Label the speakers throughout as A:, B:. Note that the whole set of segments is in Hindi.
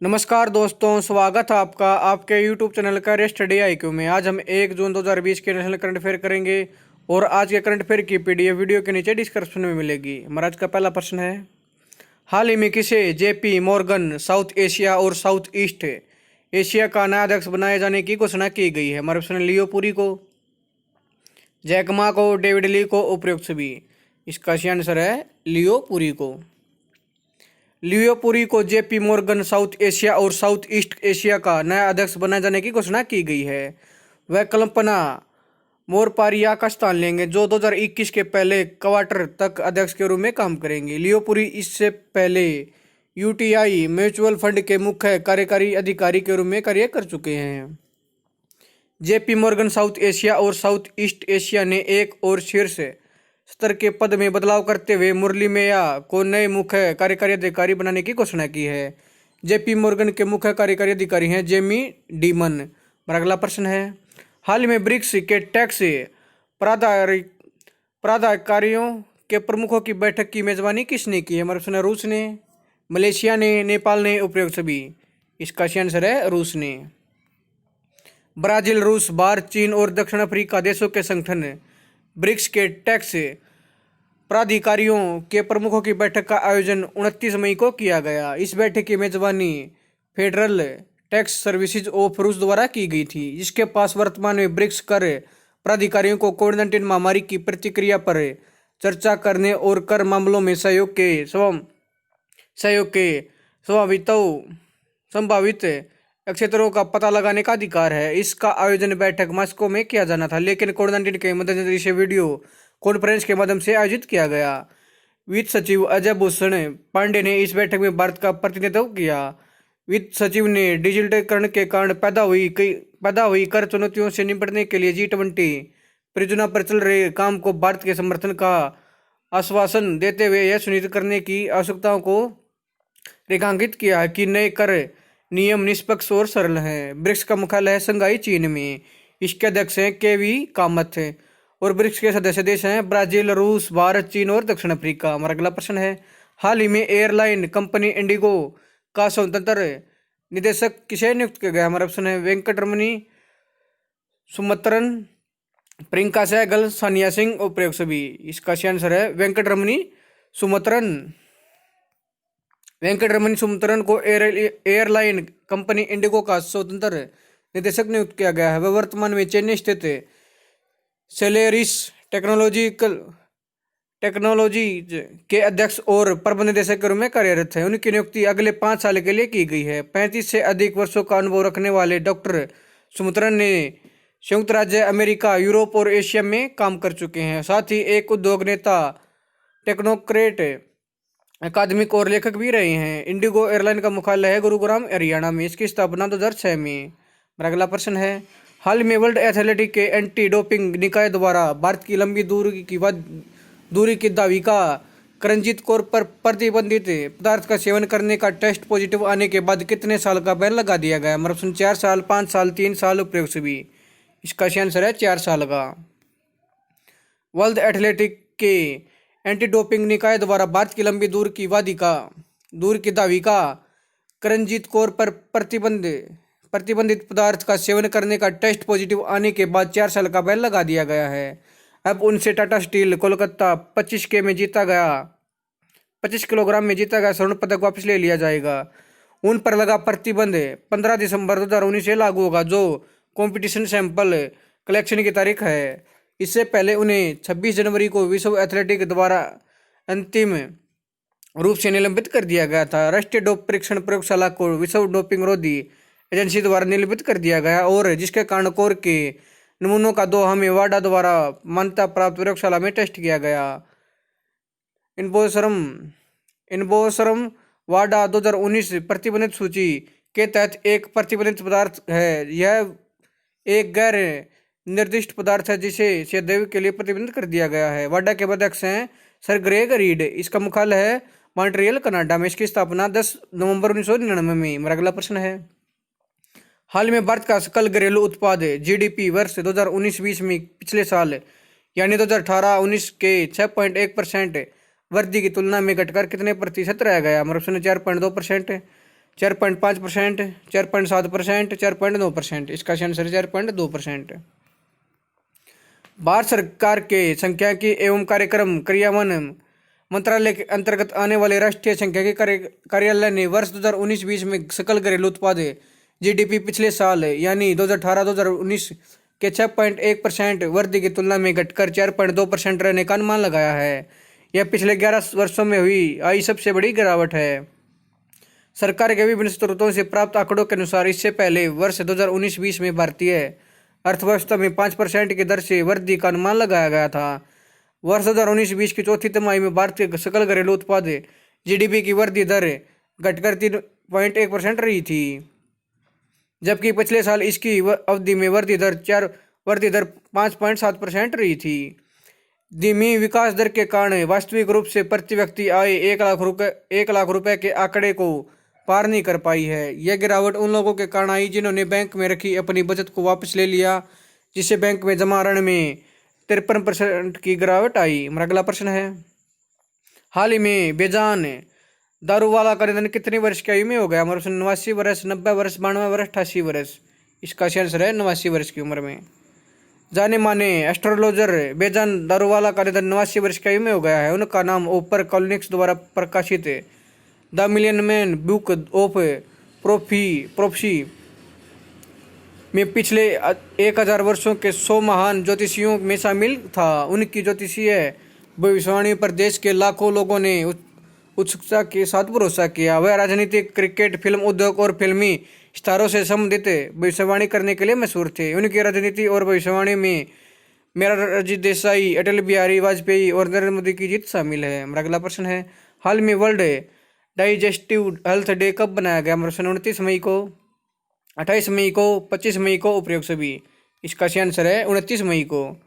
A: नमस्कार दोस्तों, स्वागत है आपका आपके YouTube चैनल का स्टडी IQ में। आज हम 1 जून 2020 के नेशनल करंट अफेयर करेंगे और आज के करंट अफेयर की PDF वीडियो के नीचे डिस्क्रिप्शन में मिलेगी। हमारा आज का पहला प्रश्न है, हाल ही में किसे JP मॉर्गन साउथ एशिया और साउथ ईस्ट एशिया का नया अध्यक्ष बनाए जाने की घोषणा की गई है? हमारे ऑप्शन है लियो पुरी को, जैक मा को, डेविड ली को, उपरोक्त सभी। इसका सही आंसर है लियो पुरी को। लियो पुरी को JP मॉर्गन साउथ एशिया और साउथ ईस्ट एशिया का नया अध्यक्ष बनाए जाने की घोषणा की गई है। वह कल्पना मोरपारिया का स्थान लेंगे, जो 2021 के पहले क्वार्टर तक अध्यक्ष के रूप में काम करेंगे। लियो पुरी इससे पहले UTI म्यूचुअल फंड के मुख्य कार्यकारी अधिकारी के रूप में कार्य कर चुके हैं। JP मॉर्गन साउथ एशिया और साउथ ईस्ट एशिया ने एक और शीर्ष स्तर के पद में बदलाव करते हुए मुरली मेया को नए मुख्य कार्यकारी अधिकारी बनाने की घोषणा की है। JP मॉर्गन के मुख्य कार्यकारी अधिकारी हैं जेमी डीमन। हमारा अगला प्रश्न है, हाल ही में ब्रिक्स के टैक्स प्राधिकारियों के प्रमुखों की बैठक की मेजबानी किसने की है? हमारे ऑप्शन है रूस ने, मलेशिया ने, नेपाल ने, उपरोक्त सभी। इसका सही आंसर है रूस ने। ब्राजील, रूस, भारत, चीन और दक्षिण अफ्रीका देशों के संगठन ब्रिक्स के टैक्स प्राधिकारियों के प्रमुखों की बैठक का आयोजन 29 मई को किया गया। इस बैठक की मेजबानी फेडरल टैक्स सर्विसेज ऑफ रूस द्वारा की गई थी, जिसके पास वर्तमान में ब्रिक्स कर प्राधिकारियों को कोविड-19 महामारी की प्रतिक्रिया पर चर्चा करने और कर मामलों में सहयोग के संभावित क्षेत्रों का पता लगाने का अधिकार है। इसका आयोजन बैठक मॉस्को में किया जाना था, लेकिन कोविड-19 के मद्देनजर इसे वीडियो कॉन्फ्रेंस के माध्यम से आयोजित किया गया। वित्त सचिव अजय भूषण पांडे ने इस बैठक में भारत का प्रतिनिधित्व किया। वित्त सचिव ने डिजिटलीकरण के कारण पैदा हुई कर चुनौतियों से निपटने के लिए G20 परियोजना पर चल रहे काम को भारत के समर्थन का आश्वासन देते हुए यह सुनिश्चित करने की आवश्यकताओं को रेखांकित किया कि नए कर नियम निष्पक्ष और सरल हैं। ब्रिक्स का मुख्यालय है शंघाई, चीन में। इसके अध्यक्ष हैं KV कामत और ब्रिक्स के सदस्य देश हैं ब्राजील, रूस, भारत, चीन और दक्षिण अफ्रीका। हमारा अगला प्रश्न है, हाल ही में एयरलाइन कंपनी इंडिगो का स्वतंत्र निदेशक किसे नियुक्त किया गया? हमारा ऑप्शन है वेंकटरमणी सुमत्रन, प्रियंका सहगल, सानिया सिंह, उपरोक्त सभी। इसका सही आंसर है वेंकटरमणी सुमत्रन को एयरलाइन कंपनी इंडिगो का स्वतंत्र निदेशक नियुक्त किया गया है। वह वर्तमान में चेन्नई स्थित सेलेरिस टेक्नोलॉजी के अध्यक्ष और प्रबंध निदेशक के रूप में कार्यरत है। उनकी नियुक्ति अगले 5 साल के लिए की गई है। 35 से अधिक वर्षों का अनुभव रखने वाले डॉक्टर सुमत्रन ने संयुक्त राज्य अमेरिका, यूरोप और एशिया में काम कर चुके हैं। साथ ही एक उद्योग नेता, टेक्नोक्रेट, अकादमिक और लेखक भी रहे हैं। इंडिगो एयरलाइन का मुख्यालय है गुरुग्राम, हरियाणा में। इसकी स्थापना 2006 में। मेरा अगला प्रश्न है, हाल में वर्ल्ड एथलेटिक के एंटी डोपिंग निकाय द्वारा भारत की लंबी दूरी की दाविका करणजीत कौर पर प्रतिबंधित पदार्थ का सेवन करने का टेस्ट पॉजिटिव आने के बाद कितने साल का बैन लगा दिया गया? हमारा ऑप्शन 4 साल, 5 साल, 3 साल, उपरोक्त सभी। इसका सही आंसर है 4 साल का। वर्ल्ड एथलेटिक के एंटी डोपिंग निकाय द्वारा भारत की लंबी दूर की दाविका करणजीत कौर पर प्रतिबंधित पदार्थ का सेवन करने का टेस्ट पॉजिटिव आने के बाद 4 साल का बैन लगा दिया गया है। अब उनसे टाटा स्टील कोलकाता 25 किलोग्राम में जीता गया स्वर्ण पदक वापस ले लिया जाएगा। उन पर लगा प्रतिबंध 15 दिसंबर 2019 से लागू होगा, जो कंपटीशन सैंपल कलेक्शन की तारीख है। इससे पहले उन्हें 26 जनवरी को विश्व एथलेटिक द्वारा अंतिम रूप से निलंबित कर दिया गया था। राष्ट्रीय डोप परीक्षण प्रयोगशाला को विश्व डोपिंग रोधी एजेंसी द्वारा निलंबित कर दिया गया, और जिसके कारण कौर के नमूनों का दोहा में वाडा द्वारा मान्यता प्राप्त प्रयोगशाला में टेस्ट किया गया। इन्बोसरम वाडा 2019 प्रतिबंधित सूची के तहत एक प्रतिबंधित पदार्थ है। यह एक गैर निर्दिष्ट पदार्थ है जिसे सेहत के लिए प्रतिबंधित कर दिया गया है। वाडा के अध्यक्ष हैं सर ग्रेग रीड। इसका मुख्यालय है मॉन्ट्रियल, कनाडा में। इसकी स्थापना 10 नवंबर 1999 में। मेरा अगला प्रश्न है, हाल में भारत का सकल घरेलू उत्पाद GDP वर्ष 2019-20 में पिछले साल यानी 2018-19 के 6.1% वृद्धि की तुलना में घटकर कितने प्रतिशत रह गया? हमारा ऑप्शन 4.2%, 4.5%, 4.7%, 4.9%। इसका आंसर है 4.2%। भारत सरकार के सांख्यिकी एवं कार्यक्रम क्रियान्वयन मंत्रालय के अंतर्गत आने वाले राष्ट्रीय सांख्यिकी कार्यालय ने वर्ष 2019-20 में सकल घरेलू उत्पाद जीडीपी पिछले साल यानी 2018-2019 के 6.1% वृद्धि की तुलना में घटकर 4.2% रहने का अनुमान लगाया है। यह पिछले 11 वर्षों में आई सबसे बड़ी गिरावट है। सरकार के विभिन्न स्रोतों से प्राप्त आंकड़ों के अनुसार इससे पहले वर्ष 2019-20 में भारतीय अर्थव्यवस्था में 5% की दर से वृद्धि का अनुमान लगाया गया था। वर्ष 2019-20 की चौथी तिमाही में भारत के सकल घरेलू उत्पाद जीडीपी की वृद्धि दर घटकर 3.1% रही थी, जबकि पिछले साल इसकी अवधि में वृद्धि दर 5.7% रही थी। धीमी विकास दर के कारण वास्तविक रूप से प्रति व्यक्ति आय 1 लाख रुपए के आंकड़े को पार नहीं कर पाई है। यह गिरावट उन लोगों के कारण आई जिन्होंने बैंक में रखी अपनी बचत को वापस ले लिया, जिससे बैंक में जमा ऋण में 53% की गिरावट आई। हमारा अगला प्रश्न है, हाल ही में बेजान दारूवाला का निधन कितने वर्ष की आयु में हो गया? हमारा 89 वर्ष, 90 वर्ष, 92 वर्ष, 88 वर्ष। इसका आंसर है 89 वर्ष की उम्र में। जाने माने एस्ट्रोलॉजर बेजान दारूवाला का निधन 89 वर्ष की आयु में हो गया है। उनका नाम ओपर कॉलिन्स द्वारा प्रकाशित the million man book of prophecy में पिछले 1000 वर्षों के 100 महान ज्योतिषियों में शामिल था। उनकी ज्योतिषीय भविष्यवाणी पर देश के लाखों लोगों ने उत्सुकता के साथ भरोसा किया। वह राजनीतिक, क्रिकेट, फिल्म उद्योग और फिल्मी सितारों से संबंधित भविष्यवाणी करने के लिए मशहूर थे। उनकी राजनीति और भविष्यवाणी में मोरारजी देसाई, अटल बिहारी वाजपेयी और नरेंद्र मोदी की जीत शामिल है। हमारा अगला प्रश्न है, हाल में वर्ल्ड डाइजेस्टिव हेल्थ डे कब बनाया गया? हमारा 29 मई को, 28 मई को, 25 मई को, उपरोक्त सभी। इसका आंसर है 29 मई को।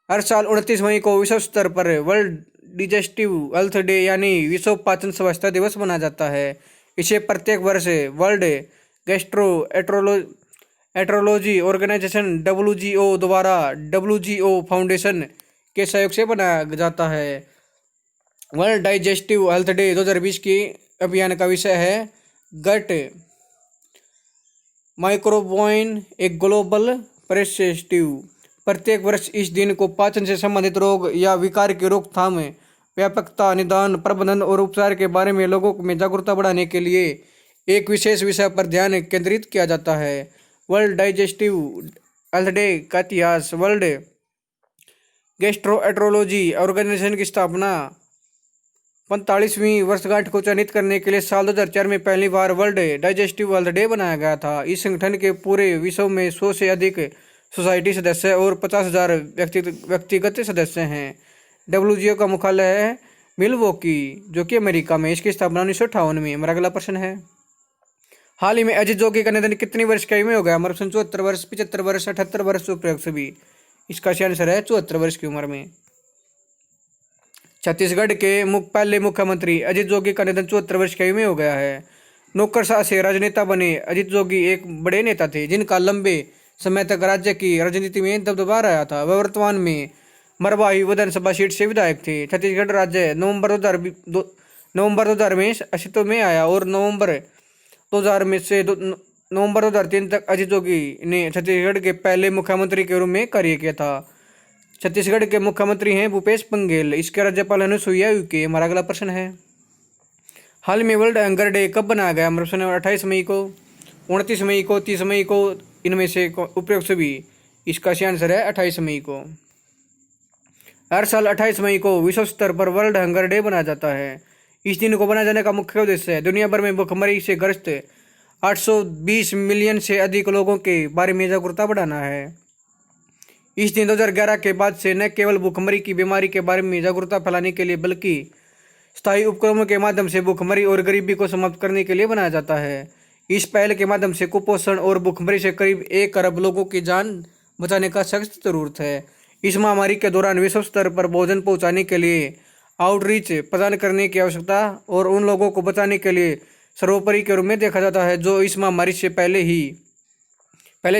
A: हर साल 29 मई को विश्व स्तर पर वर्ल्ड डाइजेस्टिव हेल्थ डे यानी विश्व पाचन स्वास्थ्य दिवस मनाया जाता है। इसे प्रत्येक वर्ष वर्ल्ड गैस्ट्रो एट्रोलॉजी ऑर्गेनाइजेशन WGO द्वारा WGO फाउंडेशन के सहयोग से बनाया जाता है। वर्ल्ड डाइजेस्टिव हेल्थ डे 2020 के अभियान का विषय है गट माइक्रोबायोम एक ग्लोबल पर्सपेक्टिव। प्रत्येक वर्ष इस दिन को पाचन से संबंधित रोग या विकार की रोकथाम, व्यापकता, निदान, प्रबंधन और उपचार के बारे में लोगों में जागरूकता बढ़ाने के लिए एक विशेष विषय पर ध्यान केंद्रित किया जाता है। वर्ल्ड डाइजेस्टिव हेल्थ डे का इतिहास। वर्ल्ड गैस्ट्रोएंटरोलॉजी ऑर्गेनाइजेशन की स्थापना 45वीं वर्षगांठ को चयनित करने के लिए साल 2004 में पहली बार वर्ल्ड डाइजेस्टिव हेल्थ डे बनाया गया था। इस संगठन के पूरे विश्व में 100 से अधिक सोसाइटी सदस्य और 50,000 व्यक्तिगत सदस्य हैं। WGO का मुख्यालय है मिल्वॉकी, जो कि अमेरिका में। इसकी स्थापना 1958 में। हमारा अगला प्रश्न है, हाल ही में अजित जोगी का निधन कितनी वर्ष की आयु में हो गया? हमारा 74 वर्ष, 75 वर्ष, 78 वर्ष, उपरोक्त सभी। इसका आंसर है 74 वर्ष की उम्र में। छत्तीसगढ़ के पहले मुख्यमंत्री अजित जोगी का निधन 74 वर्ष की आयु में हो गया है। नौकरशाह से राजनेता बने अजित जोगी एक बड़े नेता थे जिनका लंबे समय तक राज्य की राजनीति में दबदबा रहा था। वह वर्तमान में मरवाही विधानसभा सीट से विधायक थे। छत्तीसगढ़ राज्य नवंबर 2000 में अस्तित्व में आया और नवंबर 2003 तक अजित जोगी ने छत्तीसगढ़ के पहले मुख्यमंत्री के रूप में कार्य किया था। छत्तीसगढ़ के मुख्यमंत्री हैं भूपेश बघेल। इसके राज्यपाल अनुसुईया उइके। हमारा अगला प्रश्न है, हाल में वर्ल्ड हंगर डे कब बनाया गया? हमारा प्रश्न है 28 मई को, 29 मई को, 30 मई को, इनमें से उपरोक्त सभी। इसका आंसर है 28 मई को। हर साल 28 मई को विश्व स्तर पर वर्ल्ड हंगर डे मनाया जाता है। इस दिन को बनाए जाने का मुख्य उद्देश्य है दुनिया भर में भूखमरी से ग्रस्त 820 मिलियन से अधिक लोगों के बारे में जागरूकता बढ़ाना है। इस दिन 2011 के बाद से न केवल भूखमरी की बीमारी के बारे में जागरूकता फैलाने के लिए बल्कि स्थायी उपक्रमों के माध्यम से भूखमरी और गरीबी को समाप्त करने के लिए बनाया जाता है। इस पहल के माध्यम से कुपोषण और भूखमरी से करीब 1 अरब लोगों की जान बचाने का सख्त जरूरत है। इस महामारी के दौरान विश्व स्तर पर भोजन पहुंचाने के लिए आउटरीच प्रदान करने की आवश्यकता और उन लोगों को बचाने के लिए सर्वोपरि के रूप में देखा जाता है जो इस महामारी से पहले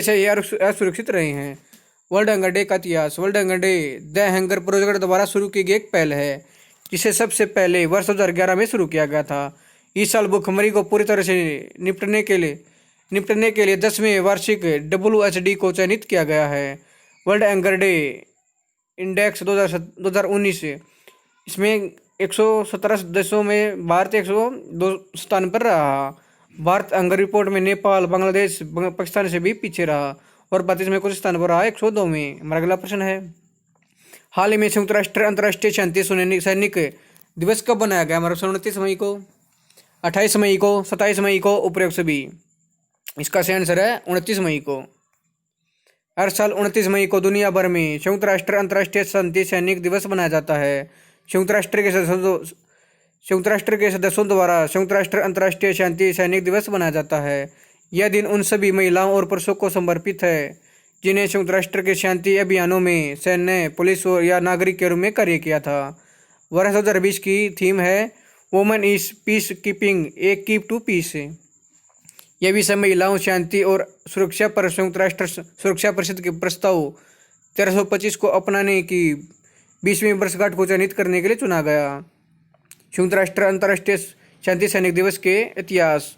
A: से ही असुरक्षित रहे हैं। वर्ल्ड हंगर डे का इतिहास। World hunger day the hunger project द्वारा शुरू की गई एक पहल है जिसे सबसे पहले वर्ष 2011 में शुरू किया गया था। इस साल भूखमरी को पूरी तरह से निपटने के लिए 10वें वार्षिक WHD को चयनित किया गया है। वर्ल्ड एंगर डे इंडेक्स 2019, इसमें 117 देशों में भारत 102 स्थान पर रहा। भारत हंगर रिपोर्ट में नेपाल, बांग्लादेश, पाकिस्तान से भी पीछे रहा और 32 में कुछ स्थान पर रहा 102 में। हमारा अगला प्रश्न है, हाल ही में संयुक्त राष्ट्र अंतर्राष्ट्रीय शांति सैनिक दिवस कब बनाया गया? हमारा 29 मई को, 28 मई को, 27 मई को, उपरोक्त सभी। इसका सही आंसर है 29 मई को। हर साल 29 मई को दुनिया भर में संयुक्त राष्ट्र अंतर्राष्ट्रीय शांति सैनिक दिवस मनाया जाता है। संयुक्त राष्ट्र के सदस्यों द्वारा संयुक्त राष्ट्र अंतर्राष्ट्रीय शांति सैनिक दिवस मनाया जाता है। यह दिन उन सभी महिलाओं और पुरुषों को समर्पित है जिन्हें संयुक्त राष्ट्र के शांति अभियानों में सैन्य, पुलिस या नागरिक के रूप में कार्य किया था। वर्ष 2020 की थीम है women is peace keeping, a keep to peace. यह विषय महिलाओं, शांति और सुरक्षा पर संयुक्त राष्ट्र सुरक्षा परिषद के प्रस्ताव 1325 को अपनाने की 20वीं वर्षगांठ को चयनित करने के लिए चुना गया। संयुक्त राष्ट्र अंतर्राष्ट्रीय शांति सैनिक दिवस के इतिहास।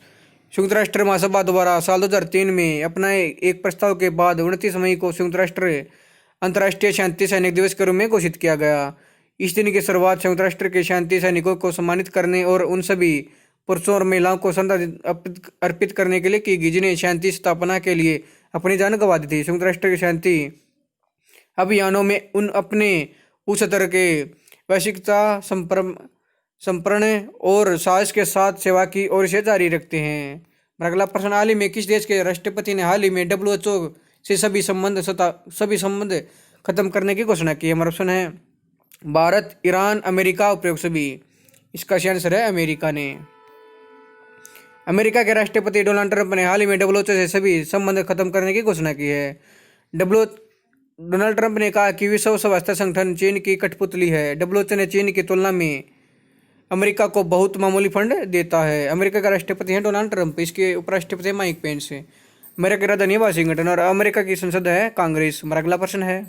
A: संयुक्त राष्ट्र महासभा द्वारा साल 2003 में अपनाए एक प्रस्ताव के बाद 29 मई को संयुक्त राष्ट्र अंतर्राष्ट्रीय शांति सैनिक दिवस के रूप में घोषित किया गया। इस दिन की शुरुआत संयुक्त राष्ट्र के शांति सैनिकों को सम्मानित करने और उन सभी पुरुषों और महिलाओं को श्रद्धांजलि अर्पित करने के लिए की गई जिन्हें शांति स्थापना के लिए अपनी जान गंवा दी थी। संयुक्त राष्ट्र के शांति अभियानों में अपने उच्च स्तर के वैश्विकता, संपर्ण और साहस के साथ सेवा की और इसे जारी रखते हैं। अगला प्रश्न, हाल ही में किस देश के राष्ट्रपति ने हाल ही में WHO से सभी संबंध खत्म करने की घोषणा की? हमारा ऑप्शन है भारत, ईरान, अमेरिका, उपरोक्त सभी। इसका सही आंसर है अमेरिका ने। अमेरिका के राष्ट्रपति डोनाल्ड ट्रंप ने हाल ही में WHO से सभी संबंध खत्म करने की घोषणा की है। डोनाल्ड ट्रंप ने कहा कि विश्व स्वास्थ्य संगठन चीन की कठपुतली है। WHO ने चीन की तुलना में अमेरिका को बहुत मामूली फंड देता है। अमेरिका का राष्ट्रपति है डोनाल्ड ट्रंप, इसके उपराष्ट्रपति है माइक पेंस। अमेरिका की राजधानी वाशिंगटन और अमेरिका की संसद है कांग्रेस। हमारा अगला प्रश्न है,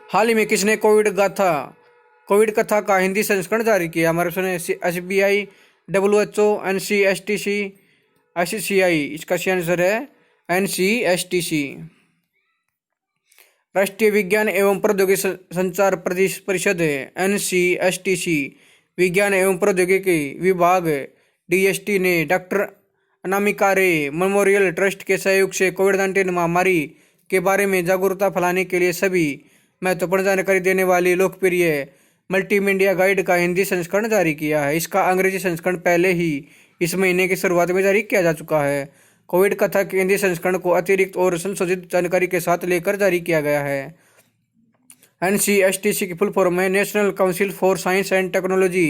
A: हाल ही में किसने कोविड कथा का हिंदी संस्करण जारी किया? हमारा ऑप्शन है SBI, WHO, NCSTC, ICCI। इसका सही आंसर है NCSTC। राष्ट्रीय विज्ञान एवं प्रौद्योगिकी संचार परिषद NCSTC, विज्ञान एवं प्रौद्योगिकी विभाग DST ने डॉक्टर अनामिका रे मेमोरियल ट्रस्ट के सहयोग से कोविड-19 महामारी के बारे में जागरूकता फैलाने के लिए सभी महत्वपूर्ण जानकारी देने वाली लोकप्रिय मल्टीमीडिया गाइड का हिंदी संस्करण जारी किया है। इसका अंग्रेजी संस्करण पहले ही इस महीने की शुरुआत में जारी किया जा चुका है। कोविड कथा के हिंदी संस्करण को अतिरिक्त और संशोधित जानकारी के साथ लेकर जारी किया गया है। NCSTC की फुल फॉर्म है national council for science and technology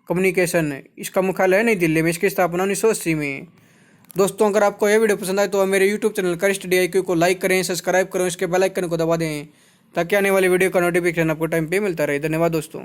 A: communication. इसका मुख्यालय है नई दिल्ली में। इसकी स्थापना 1980 में। दोस्तों, अगर आपको यह वीडियो पसंद आए तो मेरे YouTube channel career study IQ को लाइक करें, सब्सक्राइब करें, इसके बेल आइकन को दबा दें ताकि आने वाली वीडियो का नोटिफिकेशन आपको टाइम पे मिलता रहे। धन्यवाद दोस्तों।